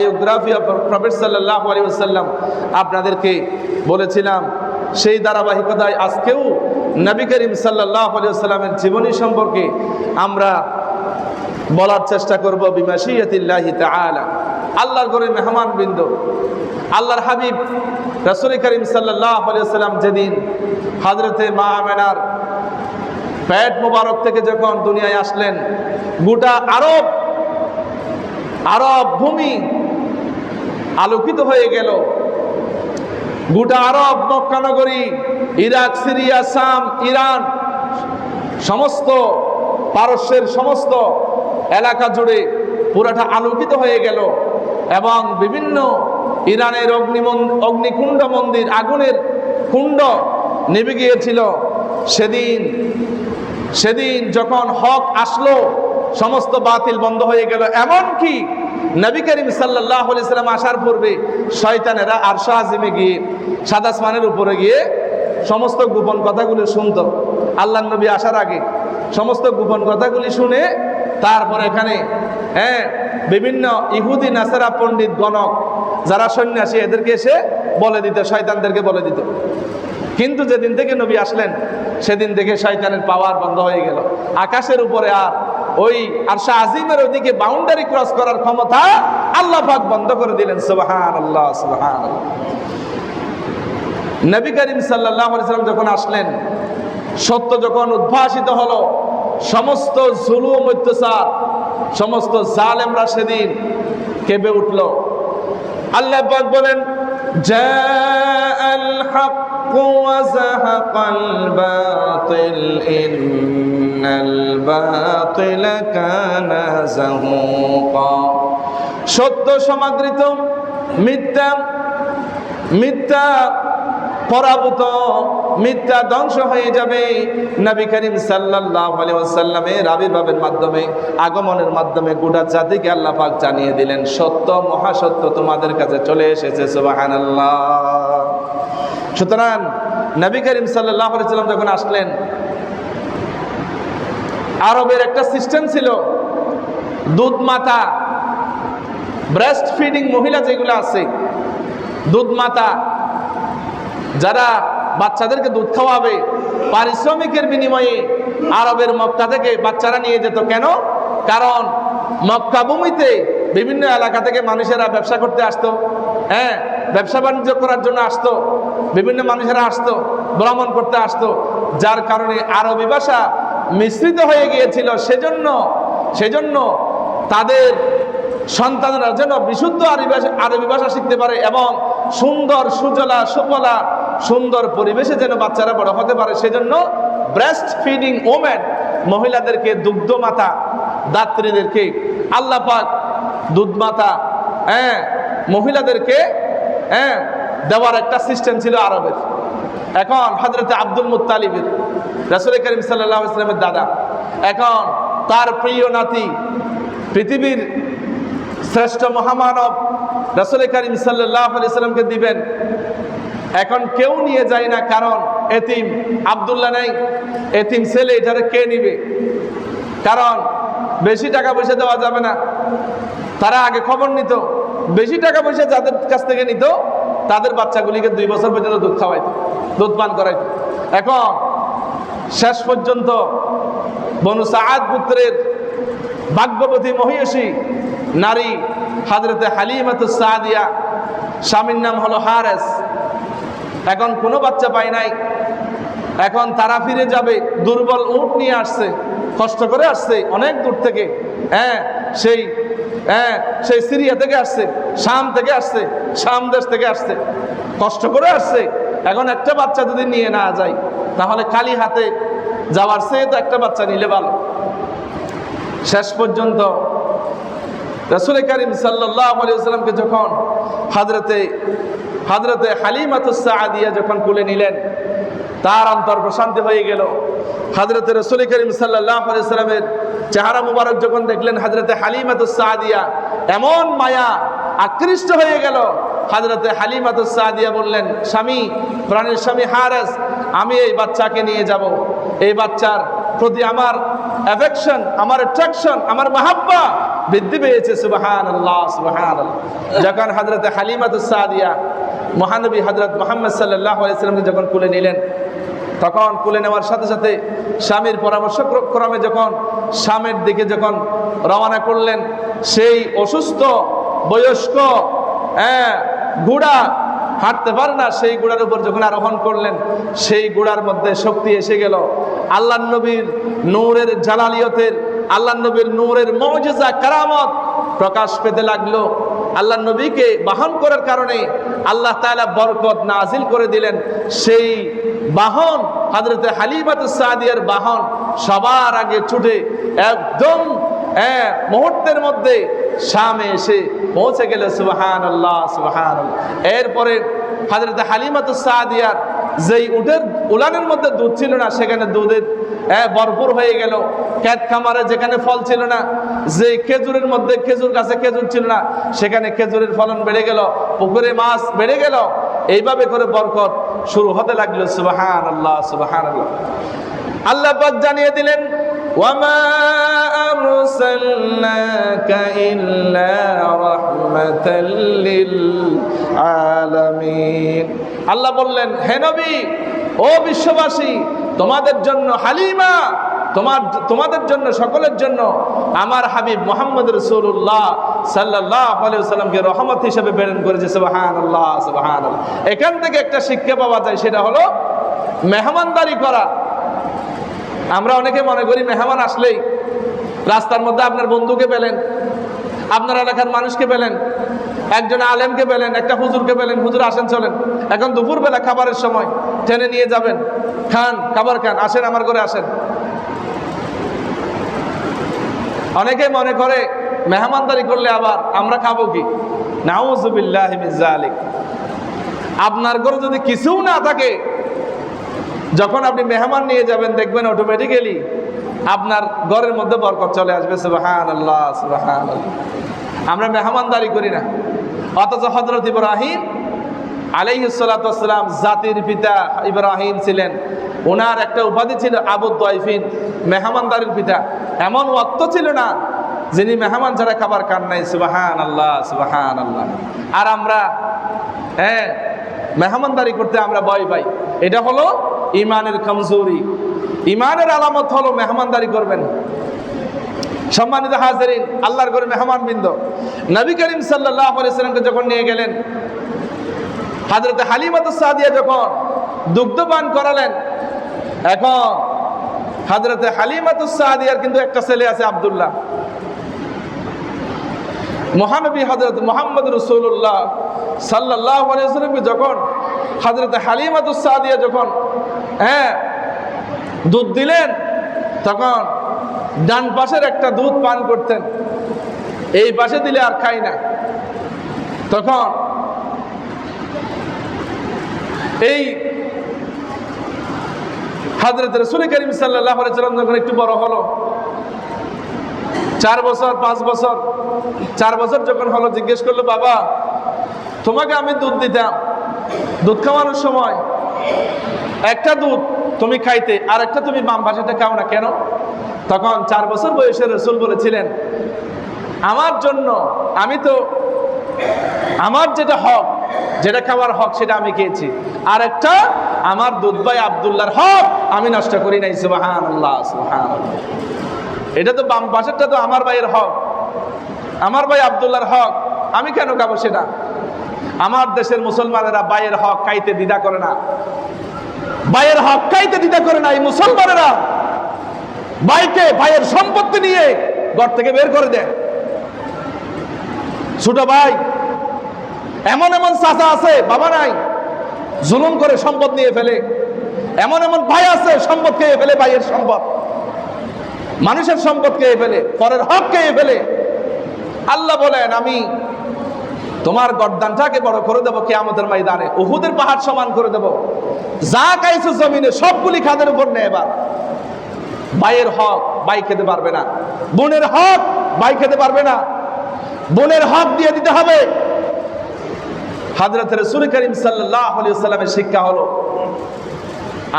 Biography of prophet সাল্লাল্লাহু আলাইহি ওয়াসাল্লাম আপনাদেরকে বলেছিলাম, সেই ধারাবাহিকতায় আজকেও নবী করিম সাল্লাল্লাহু আলাইহি ওয়াসাল্লামের জীবনী সম্পর্কে আমরা বলার চেষ্টা করব বিমাশিয়াতিল্লাহি তাআলা। আল্লাহর ঘরে মেহমানবৃন্দ, আল্লাহর হাবিব রাসূল করিম সাল্লাল্লাহু আলাইহি ওয়াসাল্লাম যেদিন হযরতে মা আমেনার পেট মোবারক থেকে যখন দুনিয়ায় আসলেন, গোটা আরব ভূমি আলোকিত হয়ে গেল। গোটা আরব, মক্কা নগরী, ইরাক, সিরিয়া, শাম, ইরান, সমস্ত পারস্যের সমস্ত এলাকা জুড়ে পুরাটা আলোকিত হয়ে গেল এবং বিভিন্ন ইরানের অগ্নিকুণ্ড মন্দির, আগুনের কুণ্ড নিভে গিয়েছিল। সেদিন যখন হক আসলো, সমস্ত বাতিল বন্ধ হয়ে গেল। এমনকি নবী করিম সাল্লাল্লাহু আলাইহি ওয়াসাল্লাম আসার পূর্বে শয়তানেরা আরশ আজিমে গিয়ে, সাত আসমানের উপরে গিয়ে সমস্ত গোপন কথাগুলি শুনত। আল্লাহর নবী আসার আগে সমস্ত গোপন কথাগুলি শুনে তারপরে এখানে বিভিন্ন ইহুদি নাসারা পণ্ডিত গণক যারা সন্ন্যাসী, এদেরকে এসে বলে দিত, শয়তানদেরকে বলে দিত। কিন্তু যেদিন থেকে নবী আসলেন সেদিন থেকে শয়তানের পাওয়ার বন্ধ হয়ে গেল। আকাশের উপরে আর ওই আরশ আজিমের ওইদিকে বাউন্ডারি ক্রস করার ক্ষমতা আল্লাহ পাক বন্ধ করে দিলেন। সুবহানাল্লাহ, সুবহানাল্লাহ। নবী করিম সাল্লাল্লাহু আলাইহি ওয়াসাল্লাম যখন আসলেন, সত্য যখন উদ্ভাসিত হলো, সমস্ত জুলুম অত্যাচার, সমস্ত জালেমরা সেদিন কেঁপে উঠল। আল্লাহ পাক বলেন, জাআল হক ওয়া যাহাকাল বাতিল ইন্নাল বাতিলা কানা যাহুকা। সত্য সমাদৃত, মিথ্যা পরাভূত, মিথ্যা ধ্বংস হয়ে যাবে। নবী করিম সাল্লাল্লাহু আলাইহি ওয়াসাল্লামের আবির্ভাবের মাধ্যমে, আগমনের মাধ্যমে গোটা জাতিকে আল্লাহ পাক জানিয়ে দিলেন, সত্য, মহাসত্য তোমাদের কাছে চলে এসেছে। সুবহানাল্লাহ। সুতরাং নবী করিম সাল্লাল্লাহু আলাইহি ওয়াসাল্লাম যখন আসলেন, আরবের একটা সিস্টেম ছিল, দুধ মাতা, ব্রেস্ট ফিডিং মহিলা যেগুলো আছে, দুধ মাতা যারা বাচ্চাদেরকে দুধ খাওয়াবে, পারিশ্রমিকের বিনিময়ে আরবের মক্কা থেকে বাচ্চারা নিয়ে যেত। কেন? কারণ মক্কা ভূমিতে বিভিন্ন এলাকা থেকে মানুষেরা ব্যবসা করতে আসতো, ব্যবসা বাণিজ্য করার জন্য আসতো, বিভিন্ন মানুষেরা আসতো, ভ্রমণ করতে আসতো, যার কারণে আরবি ভাষা মিশ্রিত হয়ে গিয়েছিল। সেজন্য তাদের সন্তানরা যেন বিশুদ্ধ আরবি ভাষা শিখতে পারে এবং সুন্দর, সুজলা, সুফলা, সুন্দর পরিবেশে যেন বাচ্চারা বড় হতে পারে, সেজন্য ব্রেস্ট ফিডিং ওমেন, মহিলাদেরকে, দুগ্ধ মাতা, দাত্রীদেরকে আল্লাহ পাক দুধ মাতা মহিলাদেরকে দেওয়ার একটা সিস্টেম ছিল আরবের। এখন হযরত আব্দুল মুত্তালিবের, রাসূল করিম সাল্লাল্লাহু আলাইহি ওয়াসাল্লামের দাদা, এখন তার প্রিয় নাতি, পৃথিবীর শ্রেষ্ঠ মহামানব রাসূল করিম সাল্লাল্লাহু আলাইহি ওয়াসাল্লামকে দিবেন। এখন কেউ নিয়ে যায় না, কারণ এতিম আব্দুল্লাহ নেই, এতিম ছেলে, এটারে কে নিবে? কারণ বেশি টাকা পয়সা দেওয়া যাবে না। তারা আগে খবর নিত, বেশি টাকা পয়সা যাদের কাছ থেকে নিত তাদের বাচ্চাগুলিকে 2 বছর পর্যন্ত দুধ খাওয়াইত, দুধ পান করাইত। এখন শেষ পর্যন্ত বনু সাআদ গোত্রের ভাগ্যবতী মহিষী নারী হযরতে হালিমাতুস সাদিয়া, স্বামীর নাম হলো হারেস, এখন কোনো বাচ্চা পায় নাই। এখন তারা ফিরে যাবে, দুর্বল উট নিয়ে আসছে, কষ্ট করে আসছে অনেক দূর থেকে, সেই সিরিয়া থেকে আসছে, শাম থেকে আসছে, শাম দেশ থেকে আসছে, কষ্ট করে আসছে। এখন একটা বাচ্চা যদি নিয়ে না যায়, তাহলে খালি হাতে যাওয়ার চেয়ে তো একটা বাচ্চা নিলে ভালো। শেষ পর্যন্ত রাসূল করিম সাল্লাল্লাহু আলাইহি ওয়াসাল্লামকে যখন হযরতে হালিমাতুস সাদিয়া যখন কোলে নিলেন, তার অন্তর প্রশান্তি হয়ে গেল। হযরতে রাসূল করিম সাল্লাল্লাহু আলাইহি ওয়াসাল্লামের চেহারা মুবারক যখন দেখলেন হযরতে হালিমাতুস সাদিয়া, এমন মায়া আকৃষ্ট হয়ে গেল। হযরতে হালিমাতুস সাদিয়া বললেন, স্বামী, প্রাণের স্বামী হারেস, আমি এই বাচ্চাকে নিয়ে যাব, এই বাচ্চার প্রতি আমার অ্যাফেকশন, আমার অ্যাট্রাকশন, আমার মাহাব্বা বৃদ্ধি পেয়েছে। সুবহানাল্লাহ সুবহানাল্লাহ। যখন হযরত হালিমাতুস সাদিয়া মহানবী হযরত মুহাম্মদ সাল্লাল্লাহু আলাইহি ওয়াসাল্লামকে যখন কোলে নিলেন, তখন কোলে নেওয়ার সাথে সাথে স্বামীর পরামর্শক্রমে যখন স্বামীর দিকে যখন রওনা করলেন, সেই অসুস্থ বয়স্ক ঘোড়া হাঁটতে পারে না, সেই ঘোড়ার উপর যখন আরোহণ করলেন, সেই ঘোড়ার মধ্যে শক্তি এসে গেল। আল্লাহর নবীর নূরের জালালিয়তের, আল্লাহর নবীর নূরের মুজিজা কারামত প্রকাশ পেতে লাগলো। আল্লাহর নবীকে বাহন করার কারণে আল্লাহ তাআলা বরকত নাজিল করে দিলেন। সেই বাহন হযরত হালিমাতুস সাদিয়ার বাহন সবার আগে ছুটে একদম মুহূর্তের মধ্যে শামে এসে পৌঁছে গেল। সুবহানাল্লাহ সুবহানাল্লাহ। এরপরে হযরত হালিমাতুস সাদিয়ার যেই উটের উলানের মধ্যে দুধ ছিল না, সেখানে দুধের ভরপুর হয়ে গেল। ক্ষেত খামারে যেখানে ফল ছিল না, যে খেজুরের মধ্যে খেজুর গাছে খেজুর ছিল না, সেখানে খেজুরের ফলন বেড়ে গেল, পুকুরে মাছ বেড়ে গেল। এইভাবে করে বরকত শুরু হতে লাগলো। সুবহানাল্লাহ সুবহানাল্লাহ। আল্লাহ পাক জানিয়ে দিলেন, ওয়ামা আরসালনাকা ইল্লা রাহমাতাল লিল আলামিন। আল্লাহ বললেন, হে নবী, ও বিশ্ববাসী, তোমাদের জন্য হালিমা, তোমাদের জন্য, সকলের জন্য আমার হাবিব মুহাম্মদ রাসূলুল্লাহ সাল্লাল্লাহু আলাইহি ওয়াসাল্লামকে রহমত হিসেবে প্রেরণ করেছে। সুবহানাল্লাহ সুবহানাল্লাহ। এখান থেকে একটা শিক্ষা পাওয়া যায়, সেটা হলো মেহমানদারি করা। আমরা অনেকে মনে করি মেহমান আসলেই রাস্তার মধ্যে আপনার বন্ধুকে পেলেন, আপনার এলাকার মানুষকে পেলেন, একজন আলেমকে পেলেন, একটা হুজুরকে পেলেন, হুজুর আসেন চলেন, এখন দুপুরবেলা খাবারের সময় টেনে নিয়ে যাবেন, খান, খাবার খান, আসেন আমার ঘরে আসেন। অনেকে মনে করে মেহমানদারি করলে আবার আমরা খাবো কি? নাউযুবিল্লাহি মিন যালিক। আপনার ঘরে যদি কিছু না থাকে, যখন আপনি মেহমান নিয়ে যাবেন, দেখবেন অটোমেটিক্যালি আপনার ঘরের মধ্যে বরকত চলে আসবে। সুবহানাল্লাহ সুবহানাল্লাহ। আমরা মেহমানদারি করি না, অথচ হযরত ইব্রাহিম আলাইহিস সালাতু ওয়াস সালাম, জাতির পিতা ইব্রাহিম ছিলেন, ওনার একটা উপাধি ছিল আবুদ দাইফিন, মেহমানদারির পিতা। এমন ওয়াক্ত ছিল না যিনি মেহমান ছাড়া খাবার খান নাই। সুবহানাল্লাহ সুবহানাল্লাহ। আর আমরা মেহমানদারি করতে আমরা ভয় পাই। এটা হলো ইমানের কমজোরি। ইমানের আলামত হলো মেহমানদারি করবেন। সম্মানিত হাজিরিন, আল্লাহর ঘরে মেহমানবৃন্দ, নবী করিম সাল্লাল্লাহু আলাইহি ওয়াসাল্লামকে যখন নিয়ে গেলেন, হযরত হালিমাতুস সাদিয়া যখন দুগ্ধ পান করালেন, এখন হযরত হালিমাতুস সাদিয়ার কিন্তু একটা ছেলে আছে আব্দুল্লাহ। মহানবী হযরত মুহাম্মদ রাসূলুল্লাহ সাল্লাল্লাহু আলাইহি ওয়াসাল্লামকে যখন হযরত হালিমাতুস সাদিয়া যখন দুধ দিলেন, তখন ডান পাশের একটা দুধ পান করতেন, এই পাশে দিলে আর খাই না। তখন এই হযরত রাসূল করিম সাল্লাল্লাহু আলাইহি ওয়াসাল্লাম যখন একটু বড় হলো, 4 বছর 5 বছর 4 বছর যখন হলো, জিজ্ঞেস করলো, বাবা তোমাকে আমি দুধ দিতাম, দুধ খাওয়ানোর সময় একটা দুধ তুমি খাইতে, আর একটা তুমি বাম পাশেটা খাও না কেন? তখন 4 বছর বয়সে রাসূল বলেছিলেন, আমার জন্য, আমি তো আমার যেটা হক, যেটা খাওয়ার হক সেটা আমি খেয়েছি, আর একটা আমার দুধ ভাই আব্দুল্লাহর হক আমি নষ্ট করি নাই। সুবহানাল্লাহ সুবহানাল্লাহ। এটা তো বাম পাশেরটা তো আমার ভাইয়ের হক, আমার ভাই আব্দুল্লাহর হক, আমি কেন খাবো সেটা? আমার দেশের মুসলমানেরা ভাইয়ের হক খাইতে দ্বিধা করে না, ভাইয়ের হক খাইতে দ্বিধা করে না। এই মুসলমানেরা ভাইকে, ভাইয়ের সম্পত্তি নিয়ে ঘর থেকে বের করে দেয়। ছোট ভাই, এমন এমন চাচা আছে বাবা নাই, জুলুম করে সম্পদ নিয়ে ফেলে। এমন এমন ভাই আছে সম্পদ খেয়ে ফেলে, ভাইয়ের সম্পদ, মানুষের সম্পদ খেয়ে ফেলে, পরের হক খেয়ে ফেলে। আল্লাহ বলেন, আমি তোমার গর্দানটাকে বড় করে দেবো কিয়ামতের ময়দানে, উহুদের পাহাড় সমান করে দেবো। যা খাইছো জমিনে সবগুলি খাদের উপর নেই। এবার ভাইয়ের হক ভাই খেতে পারবে না, বোনের হক ভাই খেতে পারবে না, বোনের হক দিয়ে দিতে হবে। হযরত রাসূল করিম সাল্লাল্লাহু আলাইহি ওয়াসাল্লামের শিক্ষা হলো,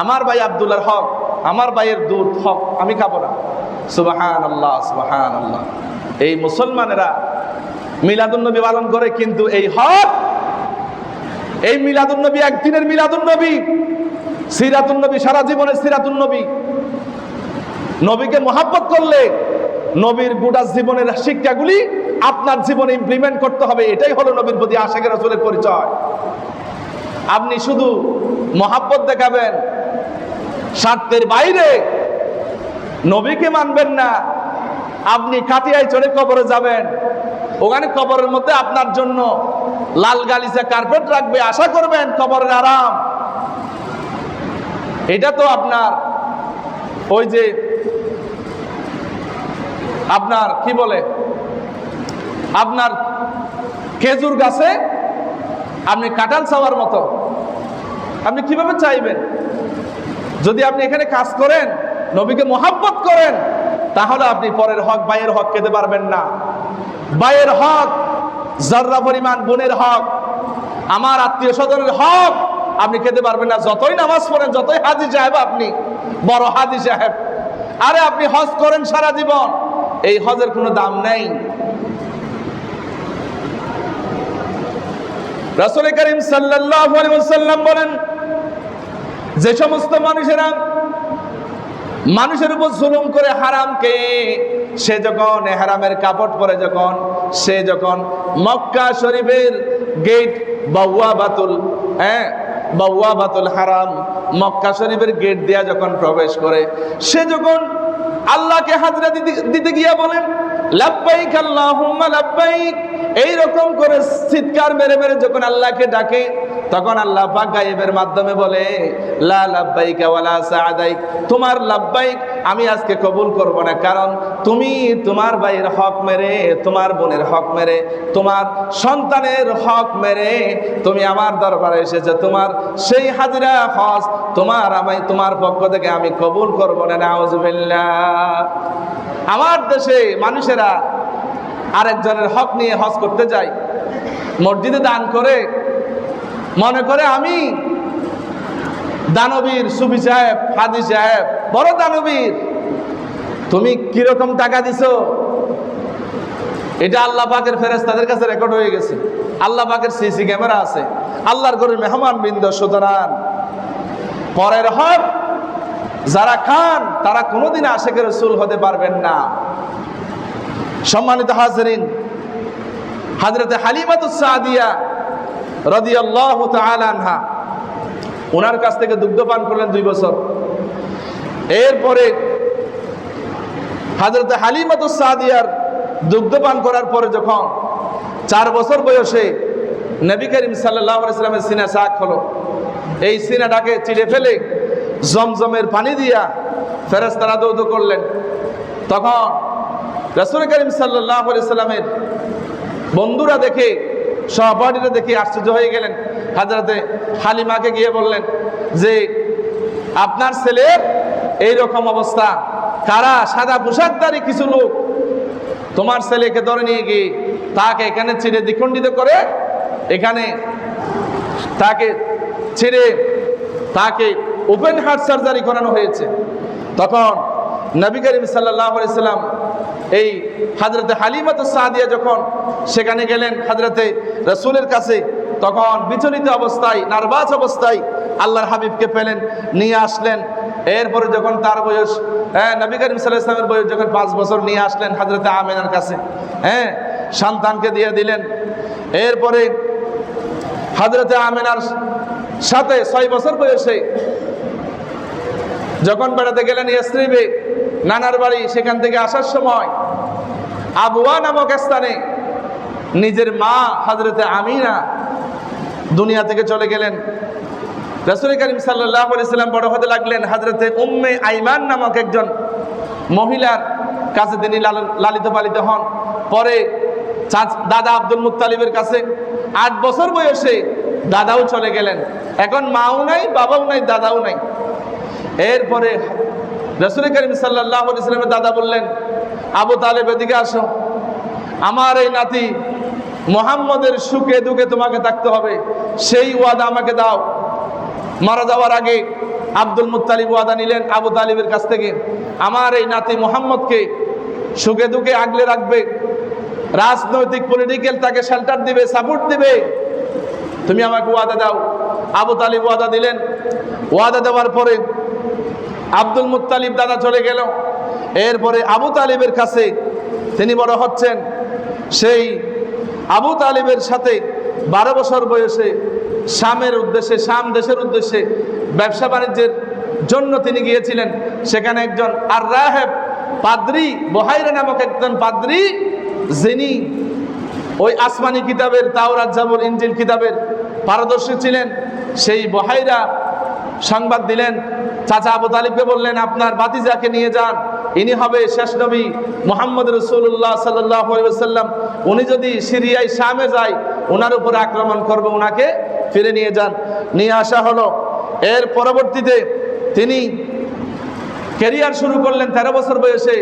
আমার ভাই আব্দুল্লাহর হক, আমার ভাইয়ের দুধ হক আমি খাবো না। সুবহানাল্লাহ সুবহানাল্লাহ। এই মুসলমানেরা মিলাদুন্নবী পালন করে, কিন্তু এই হক, এই মিলাদুন্নবী একদিনের মিলাদুন্নবী, সিরাতুন্নবী সারা জীবনের সিরাতুন্নবী। নবীকে মহাব্বত করলে নবীর গোটা জীবনের শিক্ষাগুলি আপনার জীবনে ইমপ্লিমেন্ট করতে হবে। এটাই হলো নবীর প্রতি আশিক রাসূলের পরিচয়। আপনি শুধু মহাব্বত দেখাবেন, স্বার্থের বাইরে নবীকে মানবেন না, আপনি কাটিয়ায় চড়ে কবরে যাবেন, ওখানে কবরের মধ্যে আপনার জন্য লাল গালিচা কার্পেট রাখবে, আশা করবেন কবরের আরাম। এটা তো আপনার ওই যে আপনার কি বলে, আপনার খেজুর গাছে আপনি কাঁঠাল চাওয়ার মতো। আপনি কিভাবে চাইবেন? যদি আপনি এখানে কাজ করেন, নবীকে মহাব্বত করেন, তাহলে আপনি পরের হক, ভাইয়ের হক খেতে পারবেন না। ভাইয়ের হক, জর্রা পরিমাণ বোনের হক, আমার আত্মীয় স্বজনের হক আপনি খেতে পারবেন না। যতই নামাজ পড়েন, যতই হাজি সাহেব, আপনি বড় হাজি সাহেব, আরে আপনি হজ করেন সারা জীবন, এই হজের কোনো দাম নেই। রাসূল করিম সাল্লাল্লাহু আলাইহি ওয়াসাল্লাম বলেন, যে সমস্ত মানুষেরা মানুষের উপর জুলুম করে হারামকে, সে যখন হারামের কাপড় পরে, সে যখন মক্কা শরীফের গেট বাওয়াবাতুল হারাম, মক্কা শরীফের গেট দিয়া যখন প্রবেশ করে, সে যখন আল্লাহকে হাজরা দিতে গিয়া বলেন লাব্বাইক আল্লাহুম্মা লাব্বাইক, এইরকম করে চিৎকার মেরে মেরে যখন আল্লাহকে ডাকে, তখন আল্লাহ পাক গায়েবের মাধ্যমে বলে লা লাব্বাইকা ওয়ালা সাআদাইক, তোমার লাব্বাইক আমি আজকে কবুল করব না, কারণ তুমি তোমার ভাইয়ের হক মেরে, তোমার বোনের হক মেরে, তোমার সন্তানের হক মেরে তুমি আমার দরবারে এসেছো, তোমার সেই হাজিরা হজ তোমার পক্ষ থেকে আমি কবুল করব না। নাউযুবিল্লাহ। আমার দেশে মানুষেরা আরেকজনের হক নিয়ে হজ করতে যায়, মসজিদে দান করে, মনে করে আমি দানবীর, সুফি সাহেব, হাজি সাহেব, বড় দানবীর। তুমি কিরকম টাকা দিছো? এটা আল্লাহ পাকের ফেরেশতাদের কাছে রেকর্ড হয়ে গেছে, আল্লাহ পাকের সিসি ক্যামেরা আছে, আল্লাহর ঘরের মেহমান বৃন্দ। সুতরাং পরের হক যারা খান, তারা কোনোদিন আশিকে রাসূল হতে পারবেন না। সম্মানিত হাজরিন, হযরত হালিমাতুস সাদিয়া রাদিয়াল্লাহু তাআলা আনহা, ওনার কাছ থেকে দুগ্ধ পান করলেন 2 বছর। এরপরে হযরত হালিমাতুস সাদিয়ার দুগ্ধ পান করার পরে যখন 4 বছর বয়সে নবী করিম সাল্লাল্লাহু আলাইহি ওয়াসাল্লামের সিনা শাক হলো, এই সিনাটাকে চিড়ে ফেলে জমজমের পানি দিয়া ফেরেশতারা দৌত করলেন। তখন রাসূল করিম সাল্লাল্লাহু আলাইহি ওয়াসাল্লামের বন্ধুরা দেখে, সহপাঠীরা দেখে আশ্চর্য হয়ে গেলেন। হযরতে হালিমাকে গিয়ে বললেন যে আপনার ছেলের এইরকম অবস্থা, কারা? সাদা পোশাকধারী কিছু লোক তোমার ছেলেকে ধরে নিয়ে গিয়ে তাকে এখানে ছিঁড়ে দ্বিখণ্ডিত করে, এখানে তাকে ছিঁড়ে তাকে ওপেন হার্ট সার্জারি করানো হয়েছে। তখন নবী করিম সাল্লাল্লাহু আলাইহি সাল্লাম এই হযরতে হালিমাতুস সাদিয়া যখন সেখানে গেলেন হযরতে রাসূলের কাছে, তখন বিচলিত অবস্থায়, নার্ভাস অবস্থায় আল্লাহর হাবিবকে পেলেন, নিয়ে আসলেন। এরপরে যখন তার বয়স, নবী করিম সাল্লাল্লাহু আলাইহি সাল্লামের বয়স যখন 5 বছর, নিয়ে আসলেন হযরতে আমিনার কাছে, সন্তানকে দিয়ে দিলেন। এরপরে হযরতে আমিনার সাথে 6 বছর বয়সে যখন বেড়াতে গেলেন ইয়াসরিবে, নানার বাড়ি, সেখান থেকে আসার সময় আবওয়া নামক স্থানে নিজের মা হযরতে আমিনা দুনিয়া থেকে চলে গেলেন। রাসূল করিম সাল্লাল্লাহু আলাইহি সাল্লাম বড় হতে লাগলেন। হযরতে উম্মে আইমান নামক একজন মহিলার কাছে তিনি লালিত পালিত হন। পরে দাদা আব্দুল মুত্তালিবের কাছে 8 বছর বয়সে দাদাও চলে গেলেন। এখন মাও নাই, বাবাও নাই, দাদাও নাই। এরপরে রাসূল করিম সাল্লাল্লাহু আলাইহি সাল্লামের দাদা বললেন, আবু তালেব এদিকে আসো, আমার এই নাতি মুহাম্মদের সুখে দুঃখে তোমাকে থাকতে হবে, সেই ওয়াদা আমাকে দাও। মারা যাওয়ার আগে আব্দুল মুত্তালিব ওয়াদা নিলেন আবু তালিবের কাছ থেকে, আমার এই নাতি মুহাম্মদকে সুখে দুঃখে আগলে রাখবে, রাজনৈতিক পলিটিক্যাল তাকে শেল্টার দিবে, সাপোর্ট দিবে। তুমি আমাকে ওয়াদা দাও। আবু তালিব ওয়াদা দিলেন। ওয়াদা দেওয়ার পরে আব্দুল মুত্তালিব দাদা চলে গেল। এরপরে আবু তালিবের কাছে তিনি বড় হচ্ছেন। সেই আবু তালিবের সাথে 12 বছর বয়সে শামের উদ্দেশ্যে, শাম দেশের উদ্দেশ্যে ব্যবসা বাণিজ্যের জন্য তিনি গিয়েছিলেন। সেখানে একজন আর রাহেব পাদ্রী, বহাইরা নামক একজন পাদ্রী, যিনি ওই আসমানি কিতাবের, তাওরাত, জাবুর, ইনজিল কিতাবের পারদর্শী ছিলেন, সেই বহাইরা সংবাদ দিলেন। চাচা আবু তালিবকে বললেন, আপনার ভাতিজাকে নিয়ে যান, ইনি হবে শেষ নবী মুহাম্মদ রাসূলুল্লাহ সাল্লাল্লাহু আলাইহি ওয়াসাল্লাম। উনি যদি সিরিয়ায় শামে যায়, ওনার উপরে আক্রমণ করবে, ওনাকে ফিরে নিয়ে যান। নিয়ে আসা হলো। এর পরবর্তীতে তিনি ক্যারিয়ার শুরু করলেন 13 বছর বয়সে।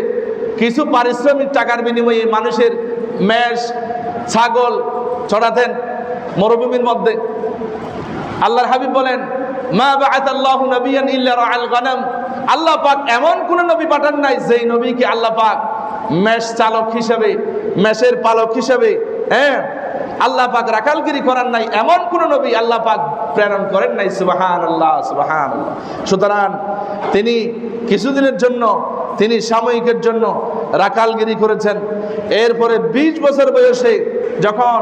কিছু পারিশ্রমিক টাকার বিনিময়ে মানুষের মেষ, ছাগল চড়াতেন মরুভূমির মধ্যে। আল্লাহর হাবিব বলেন, মা বাআতাল্লাহু নাবিয়ান ইল্লা রাআল গানাম। আল্লাহ পাক এমন কোন নবী পাঠান নাই যেই নবীকে আল্লাহ পাক মেষ চালক হিসেবে, মেষের পালক হিসেবে, আল্লাহ পাক রাখালগিরি করার নাই, এমন কোন নবী আল্লাহ পাক প্রেরণ করেন নাই। সুবহানাল্লাহ, সুবহানাল্লাহ। সুতরাং তিনি কিছুদিনের জন্য, তিনি সাময়িকের জন্য রাখালগিরি করেছেন। এরপরে 20 বছর বয়সে যখন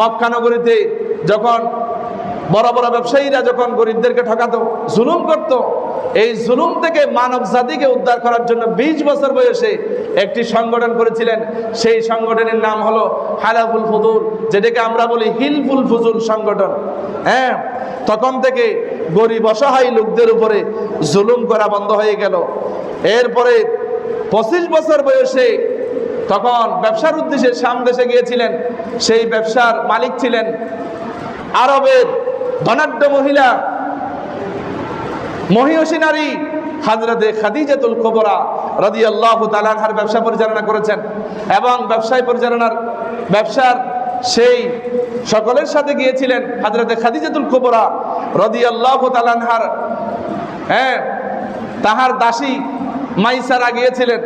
মক্কা নগরীতে, যখন বড় বড় ব্যবসায়ীরা যখন গরিবদেরকে ঠকাতো, জুলুম করত, এই জুলুম থেকে মানব জাতিকে উদ্ধার করার জন্য 20 বছর বয়সে একটি সংগঠন করেছিলেন। সেই সংগঠনের নাম হলো হালাফুল ফুজুল, যেটাকে আমরা বলি হিলফুল ফুজুল সংগঠন। তখন থেকে গরিব অসহায় লোকদের উপরে জুলুম করা বন্ধ হয়ে গেল। এরপরে 25 বছর বয়সে তখন ব্যবসার উদ্দেশ্যে শাম দেশে গিয়েছিলেন। সেই ব্যবসার মালিক ছিলেন আরবের ধনাঢ্য মহিলা, মহিয়সী নারী হযরতে খাদিজাতুল কুবরা রাদিয়াল্লাহু তাআলা আনহার ব্যবসা পরিচালনা করেছেন। এবং ব্যবসার সেই সকলের সাথে গিয়েছিলেন হযরতে খাদিজাতুল কুবরা রাদিয়াল্লাহু তাআলা আনহার তাহার দাসী মাইসারা গিয়েছিলেন।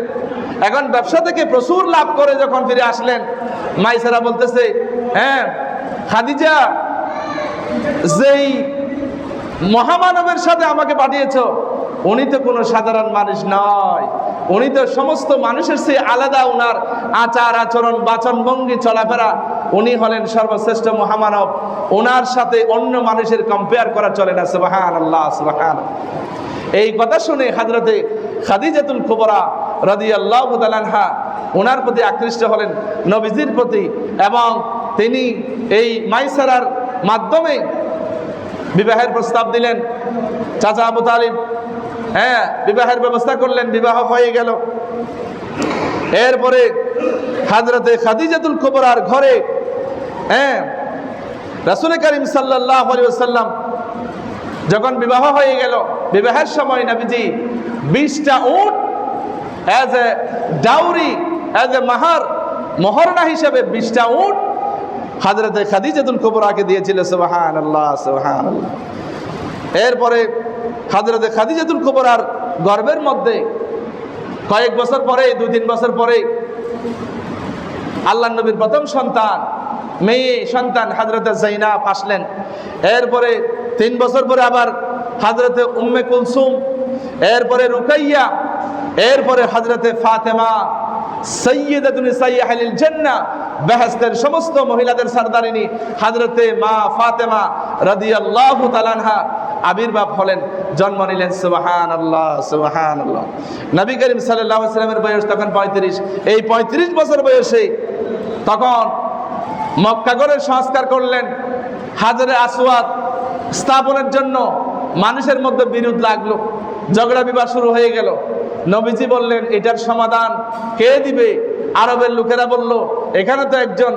এখন ব্যবসা থেকে প্রচুর লাভ করে যখন ফিরে আসলেন, মাইসারা বলতেছে, খাদিজা, যেই মহামানবের সাথে আমাকে পাঠিয়েছ, উনি তো কোনো সাধারণ মানুষ নয়, উনি তো সমস্ত মানুষের চেয়ে আলাদা। উনার আচার আচরণ, বাচন ভঙ্গি, চলাফেরা, উনি হলেন সর্বশ্রেষ্ঠ মহামানব। ওনার সাথে অন্য মানুষের কম্পেয়ার করা চলে না। সুবহানাল্লাহ, সুবহানাল্লাহ। এই কথা শুনে হযরতে খাদিজাতুল কুবরা রাদিয়াল্লাহু তাআলা আনহা ওনার প্রতি আকৃষ্ট হলেন, নবীজির প্রতি, এবং তিনি এই মাইসারার মাধ্যমে বিবাহের প্রস্তাব দিলেন। চাচা আবু তালিব বিবাহের ব্যবস্থা করলেন, বিবাহ হয়ে গেল। এরপরে হযরতে খাদিজাতুল কুবরার ঘরে রাসূল করিম সাল্লাল্লাহু আলাইহি ওয়াসাল্লাম যখন বিবাহ হয়ে গেল, বিবাহের সময় নবীজি 20টা উট as a dowry, as a মহরনা হিসেবে 20টা উট হযরতে খাদিজাতুল কুবরাকে দিয়েছিল। সুবহানাল্লাহ, সুবহানাল্লাহ। এরপরে হযরতে খাদিজাতুল কুবরার গর্ভের মধ্যে কয়েক বছর পরে, 2-3 বছর পরে আল্লাহর নবীর প্রথম সন্তান, মেয়ে সন্তান হযরতে যায়নাব আসলেন। এরপরে 3 বছর পরে আবার হযরতে উম্মে কুলসুম, এরপরে রুকাইয়া, এরপরে হযরতে ফাতেমা, সাইয়্যিদাতুন নিসাই আহলিল জান্নাহ, বেহেশতের সমস্ত মহিলাদের সরদারিনী হযরতে মা ফাতেমা রাদিয়াল্লাহু তাআলা আনহা আবির্ভাব হলেন, জন্ম নিলেন। সুবহানাল্লাহ, সুবহানাল্লাহ। নবী করিম সাল্লাল্লাহু আলাইহি ওয়াসাল্লামের বয়স তখন 35। এই 35 বছর বয়সে তখন মক্কা গড়ের সংস্কার করলেন। হাজরে আসওয়াদ স্থাপনের জন্য মানুষের মধ্যে বিরোধ লাগলো, ঝগড়া বিবাদ শুরু হয়ে গেল। নবীজি বললেন, এটার সমাধান কে দিবে? আরবের লোকেরা বলল, এখানে তো একজন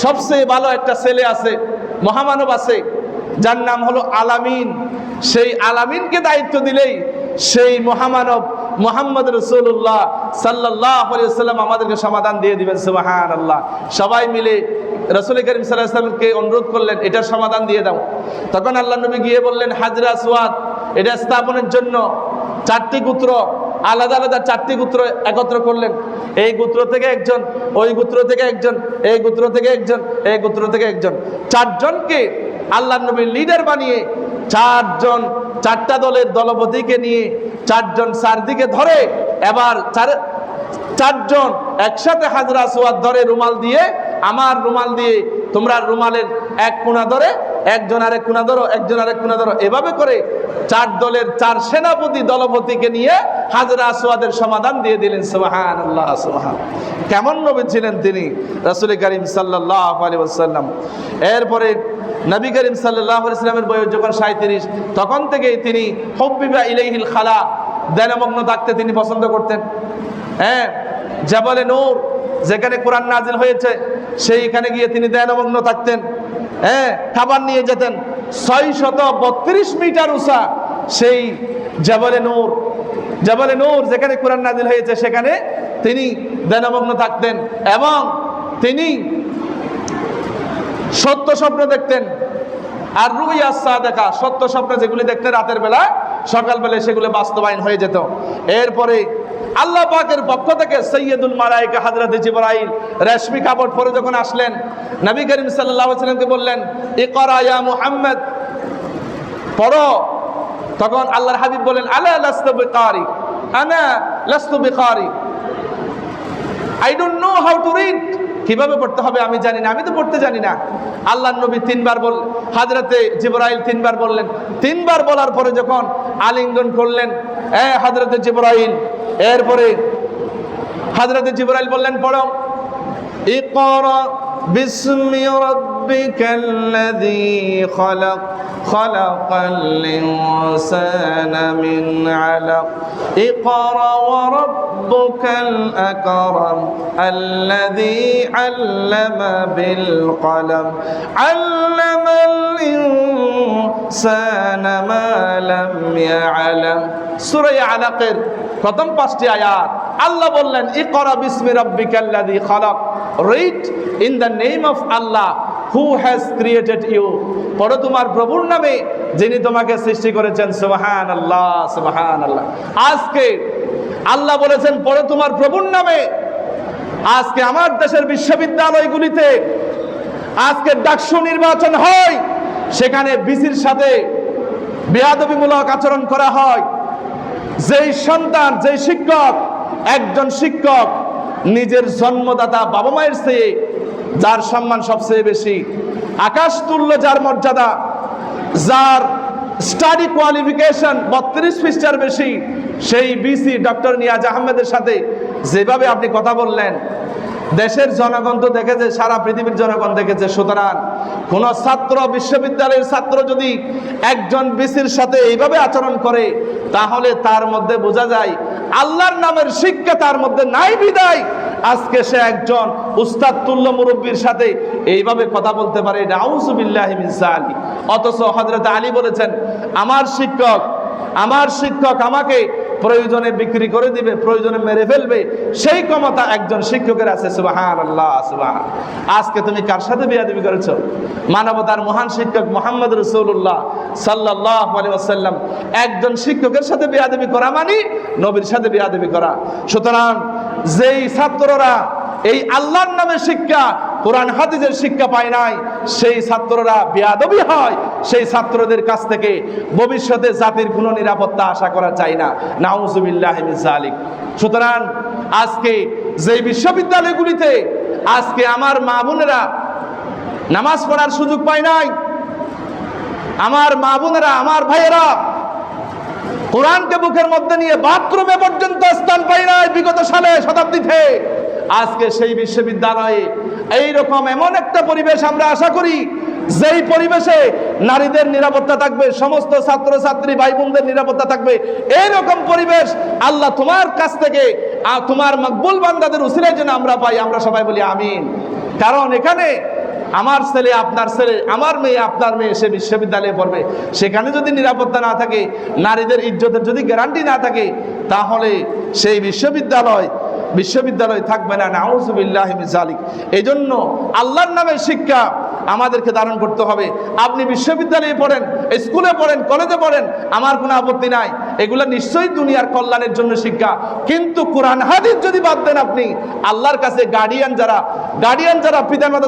সবচেয়ে ভালো একটা ছেলে আছে, মহামানব আছে, যার নাম হলো আলামিন। সেই আলামিনকে দায়িত্ব দিলেই সেই মহামানব মুহাম্মদ রাসূলুল্লাহ সাল্লাল্লাহু আলাইহি ওয়াসাল্লাম আমাদেরকে সমাধান দিয়ে দিবেন। সুবহানাল্লাহ। সবাই মিলে রাসূল করিম সাল্লাল্লাহু আলাইহি ওয়াসাল্লামকে অনুরোধ করলেন, এটার সমাধান দিয়ে দাও। তখন আল্লাহ নবী গিয়ে বললেন, হাজরে আসওয়াদ এটা স্থাপনের জন্য 4টি গোত্র আলাদা আলাদা 4টি গোত্র একত্র করলেন। এই গোত্র থেকে একজন, ওই গোত্র থেকে একজন, এই গোত্র থেকে একজন, এই গোত্র থেকে একজন, 4 জনকে আল্লাহর নবী লিডার বানিয়ে 4টা দলের দলপতিকে নিয়ে 4 জন চারদিকে ধরে, এবার 4 জন একসাথে হাজরা আসওয়াদ ধরে রুমাল দিয়ে, আমার রুমাল দিয়ে তোমরা রুমালের এক কোণা ধরে একজন আরেক কোণা ধরো, একজন আরেক কোণা ধরো, এভাবে করে 4 দলের 4 সেনাপতি দলপতিকে নিয়ে হাজরা আসওয়াদের সমাধান দিয়ে দিলেন। সুবহানাল্লাহ, সুবহান। কেমন নবী ছিলেন তিনি, রাসূল করিম সাল্লাল্লাহু আলাইহি ওয়াসাল্লাম। এরপরে নবী করিম সাল্লাল্লাহু আলাইহি ওয়াসাল্লামের বয়স যখন 37, তখন থেকেই তিনি হুব্বিবা ইলাইহিল খালা, ধ্যানমগ্ন থাকতে তিনি পছন্দ করতেন। হ্যাঁ, জাবালে নূর যেখানে কোরআন নাজিল হয়েছে সেইখানে গিয়ে তিনি ধ্যানমগ্ন থাকতেন। হ্যাঁ, খাবার নিয়ে যেতেন। 632 মিটার উঁচা সেই জাবালে নূর যেখানে কোরআন নাজিল হয়েছে সেখানে তিনি ধ্যানমগ্ন থাকতেন, এবং তিনি সত্য স্বপ্ন দেখতেন। আর রুইয়া সাদেকা, সত্য স্বপ্ন যেগুলি দেখতেন রাতের বেলা, সকালবেলায় সেগুলো বাস্তবায়ন হয়ে যেত। এরপরে আল্লাহ পাকের পক্ষ থেকে সৈয়দুল মালায়েকা হযরত জিবরাইল রেশমি কাপড় পরে যখন আসলেন, নবী করিম সাল্লাল্লাহু আলাইহি ওয়াসাল্লামকে বললেন, ইকরা ইয়া মুহাম্মদ, পড়ো। তখন আল্লাহর হাবিব বলেন, আলা লাস্তু বিকারি, আনা লাস্তু বিকারি, I don't know how to read, কিভাবে পড়তে হবে আমি জানি না, আমি তো পড়তে জানি না। আল্লাহর নবী 3 বার হযরতে জিবরাইল 3 বার বললেন। 3 বার বলার পরে যখন আলিঙ্গন করলেন হযরতে জিবরাইল, এরপরে হযরতে জিবরাইল বললেন, পড়ো, ইকরা বিসমি রাব্বিকাল্লাযী খালাক, খালাকাল ইনসানা মিন আলাক, ইকরা ওয়া রাব্বুকাল আকরাম আল্লাযী আল্লামা বিল কলম, আল্লামাল ইনসানা মা লাম ইয়ালাম। সূরা আলাকের প্রথম 5টি আয়াত আল্লাহ বললেন, ইকরা বিসমি রাব্বিকাল্লাযী খালাক, read in the name of আল্লাহ হু হ্যাজ ক্রিয়েটেড ইউ, পড়ো তোমার প্রভুর নামে যিনি তোমাকে সৃষ্টি করেছেন। সুবহানাল্লাহ, সুবহানাল্লাহ। আজকে আল্লাহ বলেছেন পড়ো তোমার প্রভুর নামে। আজকে আমার দেশের বিশ্ববিদ্যালয়গুলিতে আজকে ডাকসু নির্বাচন হয়, সেখানে বিসির সাথে বেয়াদবিমূলক আচরণ করা হয়। যেই সন্তান, যেই শিক্ষক, একজন শিক্ষক নিজের জন্মদাতা বাবা মায়ের চেয়ে যার সম্মান সবচেয়ে বেশি, আকাশ তুল্য যার মর্যাদা, যার স্টাডি কোয়ালিফিকেশন 32 পৃষ্ঠার বেশি, সেই বিসি ডক্টর নিয়াজ আহমেদের সাথে যেভাবে আপনি কথা বললেন, দেশের জনগণ তো দেখেছে, সারা পৃথিবীর জনগণ দেখেছে। সুতরাং কোন ছাত্র, বিশ্ববিদ্যালয়ের ছাত্র যদি একজন বিসির সাথে এইভাবে আচরণ করে, তাহলে তার মধ্যে বোঝা যায় আল্লাহর নামের শিক্ষা তার মধ্যে নাই বিদায় আজকে সে একজন উস্তাদ তুল্য মুরব্বীর সাথে এইভাবে কথা বলতে পারে। নাউযু বিল্লাহি মিন যালিক। অথচ হযরত আলী বলেছেন, আমার শিক্ষক আমাকে প্রয়োজনে বিক্রি করে দিবে, প্রয়োজনে মেরে ফেলবে, সেই ক্ষমতা একজন শিক্ষকের আছে। সুবহানাল্লাহ, সুবহান। আজকে তুমি কার সাথে বেয়াদবি করেছো? মানবতার মহান শিক্ষক মুহাম্মদ রাসূলুল্লাহ সাল্লাল্লাহু আলাইহি ওয়াসাল্লাম, একজন শিক্ষকের সাথে বেয়াদবি করা মানে নবীর সাথে বেয়াদবি করা। সুতরাং যেই ছাত্ররা এই আল্লাহর নামের শিক্ষা, কোরআন হাদিসের শিক্ষা পায় নাই, সেই ছাত্ররা বেয়াদবি হয়, সেই ছাত্রদের কাছ থেকে ভবিষ্যতে জাতির কোনো নিরাপত্তা আশা করা যায় না। নাউযু বিল্লাহি মিন যালিক। সুতরাং আজকে যেই বিশ্ববিদ্যালয়গুলিতে আজকে আমার মা বোনেরা নামাজ পড়ার সুযোগ পায় নাই, আমার মা বোনেরা, আমার ভাইয়েরা কোরআনকে বুকের মধ্যে নিয়ে বাথরুমে পর্যন্ত স্থান পায় নাই বিগত সালে, শতাব্দীতে, আজকে সেই বিশ্ববিদ্যালয়ে এইরকম এমন একটা পরিবেশ আমরা আশা করি, যেই পরিবেশে নারীদের নিরাপত্তা থাকবে, সমস্ত ছাত্রছাত্রী ভাই বোনদের নিরাপত্তা থাকবে, এইরকম পরিবেশ আল্লাহ তোমার কাছ থেকে, তোমার মকবুল বান্দাদের উসিলায় যেন আমরা পাই। আমরা সবাই বলি আমিন। কারণ এখানে আমার ছেলে, আপনার ছেলে, আমার মেয়ে, আপনার মেয়ে সে বিশ্ববিদ্যালয়ে পড়বে, সেখানে যদি নিরাপত্তা না থাকে, নারীদের ইজ্জতের যদি গ্যারান্টি না থাকে, তাহলে সেই বিশ্ববিদ্যালয় থাকবে না। নাউযু বিল্লাহি মিন যালিক। এই জন্য আল্লাহর নামের শিক্ষা আমাদেরকে ধারণ করতে হবে। আপনি বিশ্ববিদ্যালয়ে পড়েন, স্কুলে পড়েন, কলেজে পড়েন, আমার কোনো আপত্তি নাই। এগুলা নিশ্চয়ই দুনিয়ার কল্যাণের জন্য শিক্ষা। কিন্তু কোরআন হাদিস যদি বাদ দেন আপনি, আল্লাহর কাছে গার্ডিয়ান যারা পিতামাতা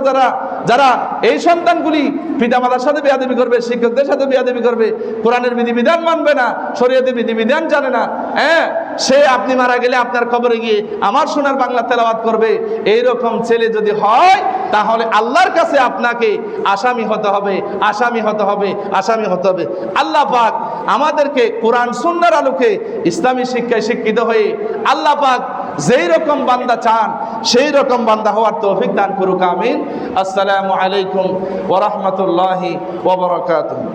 যারা এই সন্তানগুলি পিতামাতার সাথে বেয়াদবি করবে, শিক্ষকদের সাথে বেয়াদবি করবে, কোরআনের বিধিবিধান মানবে না, শরীয়তের বিধিবিধান জানে না, সে আপনি মারা গেলে আপনার কবরে গিয়ে আমার সোনার বাংলা তেলাওয়াত করবে, এইরকম ছেলে যদি হয় তাহলে আল্লাহর কাছে আপনাকে আসামি হতে হবে। আল্লাহ পাক আমাদেরকে কোরআন সুন্নাহর আলোকে ইসলামী শিক্ষায় শিক্ষিত হয়ে আল্লাহ পাক যেই রকম বান্দা চান সেই রকম বান্দা হওয়ার তৌফিক দান করুক, আমিন। আসসালামু আলাইকুম ওয়া রাহমাতুল্লাহি ওয়া বারাকাতুহু।